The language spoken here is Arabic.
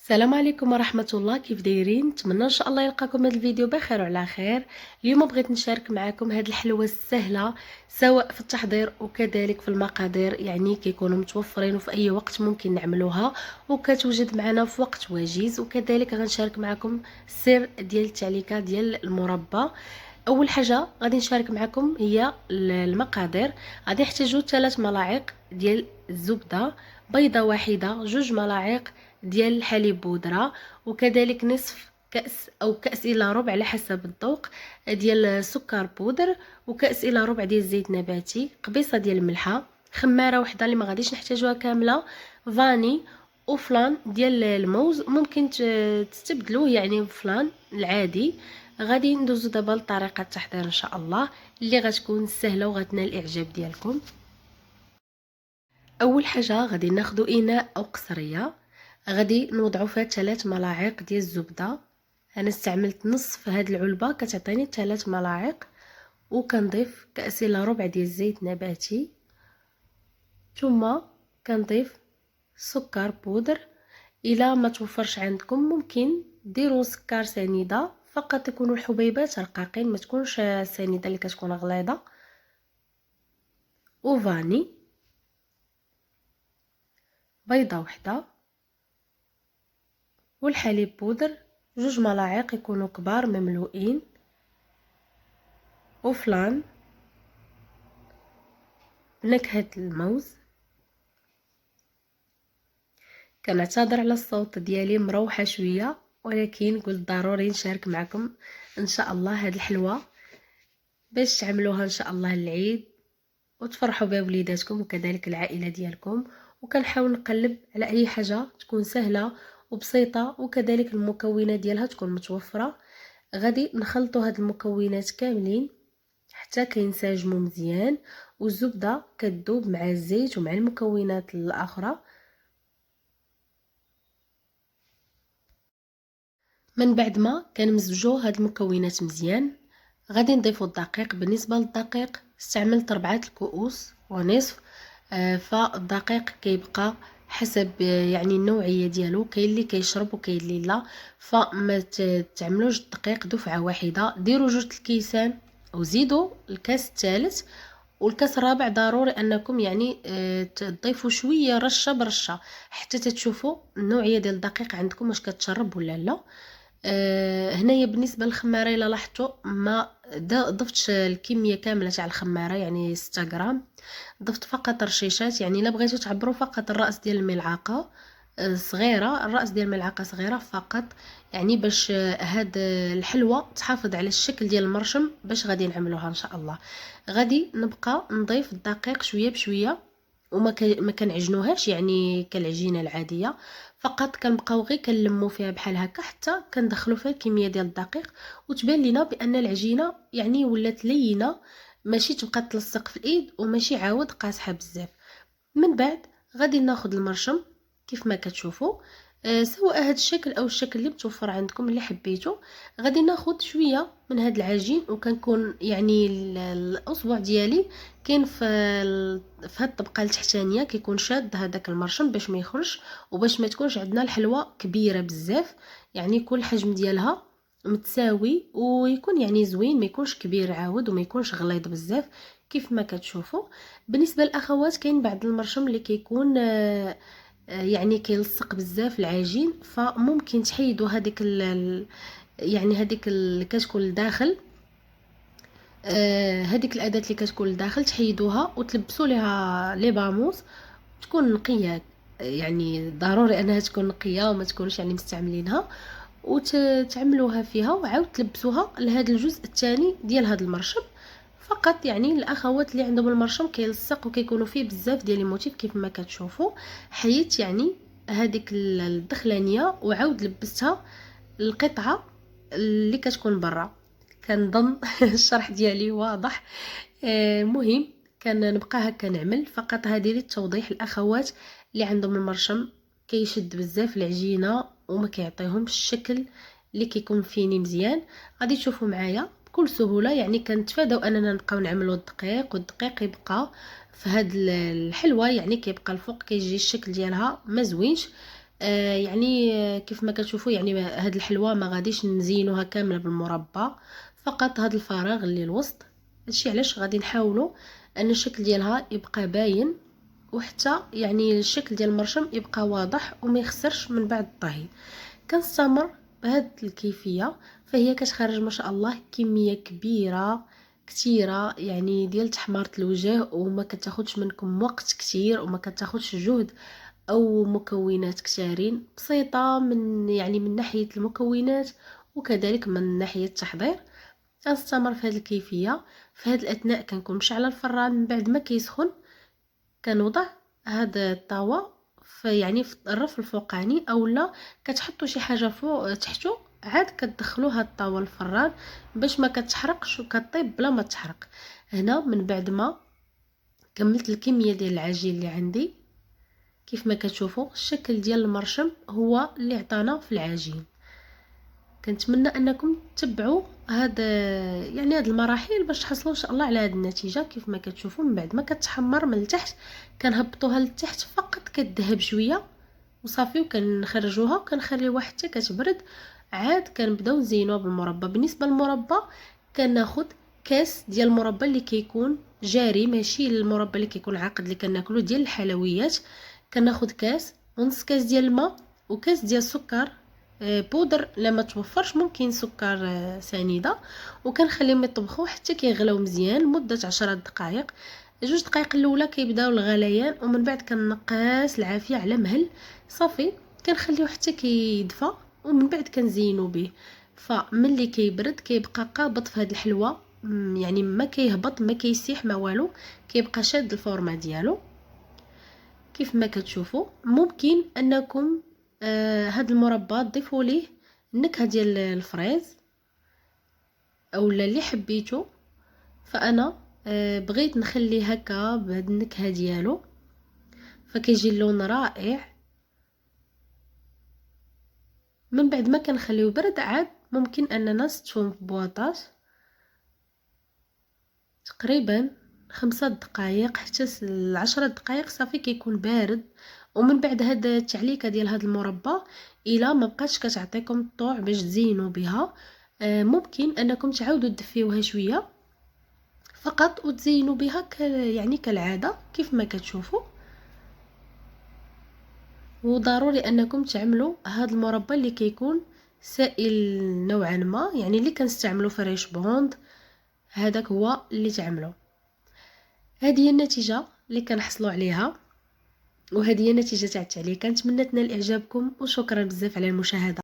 السلام عليكم ورحمة الله. كيف دايرين؟ نتمنى ان شاء الله يلقاكم هذا الفيديو بخير وعلى خير. اليوم بغيت نشارك معكم هذه الحلوى السهله سواء في التحضير وكذلك في المقادير، يعني كيكونوا متوفرين وفي اي وقت ممكن نعملوها وكتوجد معنا في وقت وجيز. وكذلك غنشارك معكم السر ديال التعليكه ديال المربى. اول حاجه غادي نشارك معكم هي المقادير. غادي نحتاجو 3 ملاعق ديال الزبده، بيضه واحده، 2 ملاعق ديال الحليب بودره، وكذلك نصف كأس او كأس الى ربع على حسب الذوق ديال السكر بودر، وكأس الى ربع ديال الزيت نباتي، قبيصه ديال الملحه، خماره وحده اللي ما غاديش نحتاجوها كامله، فاني وفلان ديال الموز ممكن تستبدلوه يعني بفلان العادي. غادي ندوزو دابا لطريقه التحضير ان شاء الله اللي غتكون سهله وغتنال الاعجاب ديالكم. اول حاجه غادي ناخذ اناء او قصريه، غادي نوضعوا فيها 3 ملاعق ديال الزبده. انا استعملت نصف هاد العلبه كتعطيني 3 ملاعق، وكنضيف كأس الا ربع ديال الزيت نباتي، ثم كنضيف سكر بودر. الا ما توفرش عندكم ممكن ديروا سكر سنيده فقط يكونوا الحبيبات رقاقين، ما تكونش سنيده اللي كتكون غليظه، وفاني، بيضه وحده، والحليب بودر 2 ملاعق يكونوا كبار مملوئين، وفلان بنكهة الموز. كنعتذر على الصوت ديالي مروحه شويه، ولكن قلت ضروري نشارك معكم ان شاء الله هاد الحلوه باش تعملوها ان شاء الله العيد وتفرحوا بها وليداتكم وكذلك العائله ديالكم. وكنحاول نقلب على اي حاجه تكون سهله وبسيطه وكذلك المكونات ديالها تكون متوفره. غادي نخلطوا هاد المكونات كاملين حتى كينسجموا مزيان، والزبده كتذوب مع الزيت ومع المكونات الاخرى. من بعد ما كنمزجوا هاد المكونات مزيان غادي نضيفوا الدقيق. بالنسبه للدقيق استعملت 4 الكؤوس ونصف. فالدقيق كيبقى حسب يعني النوعيه ديالو، كاين اللي كيشرب وكاين اللي لا، فما تعملوش الدقيق دفعه واحده، ديروا 2 الكيسان وزيدوا الكاس الثالث والكاس الرابع. ضروري انكم يعني تضيفوا شويه رشه برشه حتى تشوفوا النوعيه ديال الدقيق عندكم واش كتشرب ولا لا. هنايا بالنسبه للخماره الا لاحظتوا ما ضفتش الكميه كامله تاع الخماره، يعني 6 غرام، ضفت فقط رشيشات. يعني الا بغيتوا تعبروا فقط الراس ديال الملعقه صغيره، الراس ديال الملعقه صغيره فقط، يعني باش هاد الحلوه تحافظ على الشكل ديال المرشم باش غادي نعملوها ان شاء الله. غادي نبقى نضيف الدقيق شويه بشويه ما كنعجنوهاش يعني كالعجينه العاديه، فقط كنبقاو غير كنلمو فيها بحال هكا حتى كندخلوا فيها الكميه ديال الدقيق وتبان لينا بان العجينه يعني ولات لينه، ماشي تبقى تلصق في الايد وماشي عاود قاصحه بزاف. من بعد غادي ناخذ المرشم كيف ما كتشوفوا، سواء هذا الشكل او الشكل اللي متوفر عندكم اللي حبيتو. غادي ناخذ شويه من هذا العجين وكنكون يعني الاصبع ديالي كاين في هاد الطبقه التحتانيه كيكون شاد هذاك المرشم باش ما يخرج وباش ما تكونش عندنا الحلوه كبيره بزاف، يعني كل الحجم ديالها متساوي ويكون يعني زوين، ما يكونش كبير عاود وما يكونش غليظ بزاف كيف ما كتشوفوا. بالنسبه للاخوات كاين بعض المرشم اللي كيكون يعني كيلصق بزاف العجين، فممكن تحيدوا هذيك يعني هذيك اللي كتكون لداخل، هذيك الاداه اللي كتكون لداخل تحيدوها وتلبسوا ليها لي باموس تكون نقيه، يعني ضروري انها تكون نقيه وما تكونش يعني مستعملينها، وتعملوها فيها وعاود تلبسوها لهذا الجزء الثاني ديال هذا المرشم. فقط يعني الاخوات اللي عندهم المرشم كيلصق وكيكونوا فيه بزاف ديال الموتيف كيف ما كتشوفوا، حيت يعني هذيك الدخلانيه وعاود لبستها القطعه اللي كتكون برا. كنظن الشرح ديالي واضح. المهم نبقى هكا نعمل فقط هذه للتوضيح الاخوات اللي عندهم المرشم كيشد بزاف العجينه وما كيعطيهمش الشكل اللي كيكون فيني مزيان. غادي تشوفوا معايا بكل سهوله، يعني كنتفاداو اننا نبقاو نعملوا الدقيق والدقيق يبقى في هاد الحلوه، يعني كيبقى الفوق كيجي الشكل ديالها ما زوينش. يعني كيف ما كتشوفوا يعني هاد الحلوى ما غاديش نزينوها كامله بالمربى، فقط هاد الفراغ اللي الوسط. هادشي علاش غادي نحاولوا ان الشكل ديالها يبقى باين، وحتى يعني الشكل ديال المرشم يبقى واضح وما يخسرش من بعد الطهي. كنستمر بهاد الكيفيه، فهي كتخرج ما شاء الله كميه كبيره كتيره يعني ديال تحماره الوجه، وما كتاخدش منكم وقت كتير وما كتاخدش جهد او مكونات كثيرين، بسيطه من يعني من ناحيه المكونات وكذلك من ناحيه التحضير. كنستمر في هذه الكيفيه. في هذا الاثناء كنكون مشعله الفران، من بعد ما كيسخن كنوضع هذا الطاوه في يعني في الرف الفوقاني، اولا كتحطوا شي حاجه فوق تحته، عاد كتدخلوا هاد الطاوه الفران باش ما كتحرقش وكطيب بلا ما تحرق. هنا من بعد ما كملت الكميه ديال العجين اللي عندي، كيف ما كتشوفوا الشكل ديال المرشم هو اللي عطانا في العجين. كنتمنى انكم تتبعوا هاد يعني هاد المراحل باش تحصلوا ان شاء الله على هاد النتيجه. كيف ما كتشوفوا من بعد ما كتحمر من التحت كنهبطوها للتحت فقط كتذهب شويه وصافي، وكنخرجوها وكنخليوها حتى كتبرد. عاد كنبداو نزينوها بالمربى. بالنسبه للمربى كناخذ كاس ديال المربى اللي كيكون جاري، ماشي المربى اللي كيكون عاقد اللي كناكلو ديال الحلويات. كناخذ كاس ونص كاس ديال الماء وكاس ديال السكر بودر، لما توفرش ممكن سكر سنيده، وكنخليهم يطبخوا حتى كيغلاو مزيان لمده 10 دقائق. 2 دقائق الاولى كيبداو الغليان، ومن بعد كنقاس العافيه على مهل صافي. كنخليوه حتى كيدفى ومن بعد كنزينو به. فملي كيبرد كيبقى قابض في هذه الحلوى، يعني ما كيهبط ما كيسيح ما والو، كيبقى شاد الفورمه ديالو. كيف ما كتشوفوا ممكن انكم هاد المربى تضيفوا ليه النكهه ديال الفريز اولا اللي حبيتو. فانا بغيت نخلي هكا بهاد النكهه ديالو، فكيجي اللون رائع. من بعد ما كنخليو برد عاد ممكن اننا نستفهم في بواطات تقريبا 5 دقائق حتى 10 دقائق صافي كيكون بارد. ومن بعد هاد التعليكه ديال هاد المربى الا ما بقاتش كتعطيكم الطوع باش تزينوا بها، ممكن انكم تعاودوا تدفيوها شويه فقط وتزينوا بها يعني كالعاده كيف ما كتشوفوا. وضروري انكم تعملوا هاد المربى اللي كيكون سائل نوعا ما، يعني اللي كنستعملوا فريش بوند هذاك هو اللي تعملوا. هذه هي النتيجه اللي كنحصلوا عليها، وهذه هي النتيجه تاع التعليق. كنتمنى تنال اعجابكم وشكرا بزاف على المشاهده.